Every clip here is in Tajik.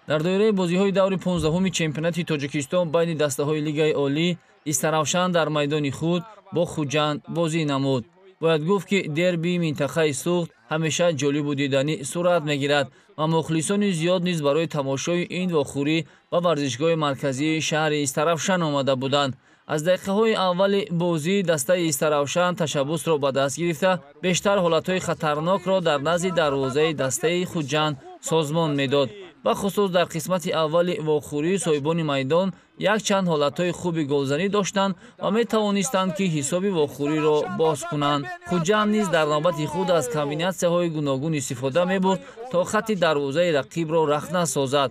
дар доираи бозиҳои даври 15-уми чемпионати Тоҷикистон байни дастаҳои Лигаи Олӣ Истаравшан дар майдони худ бо Хуҷанд бозӣ намуд. бояд гуфт ки дербии минтақаи Суғд ҳамеша ҷолибу диданӣ сурат мегирад ва мухлисони зиёд низ барои тамошои ин вохӯрӣ ба варзишгоҳи марказии шаҳри Истаравшан омада буданд. аз дақиқаҳои аввали бозӣ дастаи Истаравшан ташаббусро ба даст гирифта бештар ҳолатҳои хатарнокро дар назди дарвозаи дастаи Хуҷанд созмон медод. бахусус дар қисмати аввали вохӯрӣ соҳибони майдон якчанд ҳолатҳои хуби голзанӣ доштанд ва метавонистанд ки ҳисоби вохӯриро боз кунанд. Хуҷанд низ дар навбати худ аз комбинатсияҳои гуногун истифода мебурд то хатти дарвозаи рақибро рахна созад.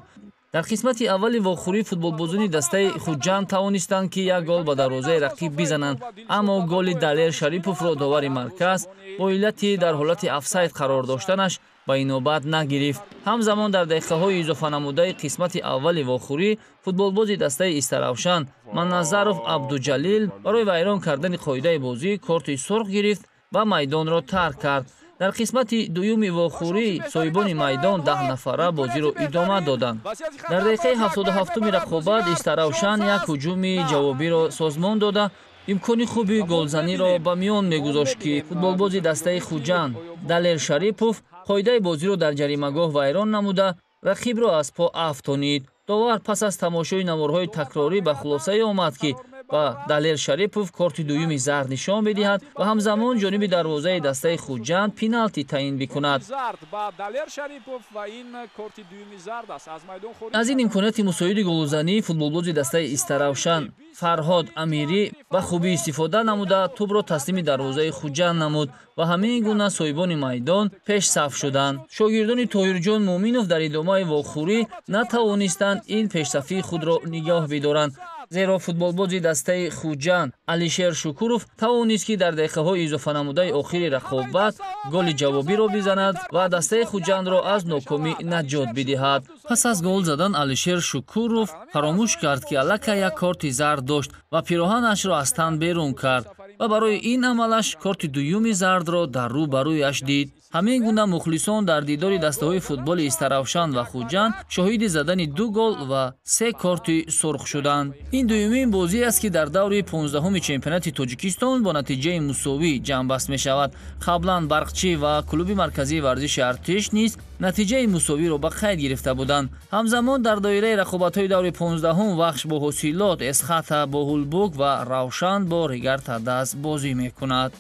дар қисмати аввали вохӯрӣ футболбозони дастаи Хуҷанд тавонистанд ки як гол ба дарвозаи рақиб бизананд, аммо голи Далер Шариповро довари марказ бо иллати дар ҳолати офсайд қарор доштанаш ба инобат нагирифт. ҳамзамон дар дақиқаҳои изофанамудаи қисмати аввали вохӯрӣ футболбози дастаи Истаравшан Манназаров Абдуҷалил барои вайрон кардани қоидаи бозӣ корти сурх гирифт ва майдонро тарк кард. дар қисмати дуюми вохӯрӣ соҳибони майдон 10 нафара бозиро идома доданд. дар дақиқаи 77-уми рақобат Истаравшан як ҳуҷуми ҷавобиро созмон дода имкони хуби голзаниро ба миён мегузошт ки футболбози дастаи Хуҷанд Далер Шарипов қоидаи бозиро дар ҷаримагоҳ вайрон намуда рақибро аз по афтонид. довар пас аз тамошои наморҳои такрорӣ ба хулосае омад ки ба Далер Шарипов корти дуюми зард нишон медиҳад ва ҳамзамон ҷониби дарвозаи дастаи Хуҷанд пеналти таъин бикунад. аз ин имконияти мусоиди голзанӣ футболбози дастаи Истаравшан Фарҳод Амирӣ ба хубӣ истифода намуда тӯбро таслими дарвозаи Хуҷанд намуд ва ҳамин гуна соҳибони майдон пешсаф шуданд. шогирдони Тоҳирҷон Муъминов дар идомаи вохӯрӣ натавонистанд ин пешсафии худро нигоҳ бидоранд, зеро футболбози дастаи Хуҷанд Алишер Шукуров тавонист ки дар дақиқаҳои изофанамудаи охири рақобат голи ҷавобиро бизанад ва дастаи Хуҷандро аз нокомӣ наҷот бидиҳад. пас аз гол задан Алишер Шукуров фаромӯш кард ки аллакай як корти зард дошт ва пироҳанашро аз тан берун кард ва барои ин амалаш корти дуюми зардро дар рӯ ба рӯяш дид. ҳамин гуна мухлисон дар дидори дастаҳои футболи Истаравшан ва Хуҷанд шоҳиди задани 2 гол ва 3 корти сурх шуданд. ин дуюмин бозӣ аст ки дар даври 15-уми чемпионати Тоҷикистон бо натиҷаи мусовӣ ҷамъбаст мешавад. қаблан Барқчӣ ва клуби марказии варзиши Артиш низ натиҷаи мусовиро ба қайд гирифта буданд. ҳамзамон дар доираи рақобатҳои даври 15-ум Вахш бо ҳосилот, Эсхата бо Ҳулбук ва Равшан бо Регарта даст бозӣ мекунад.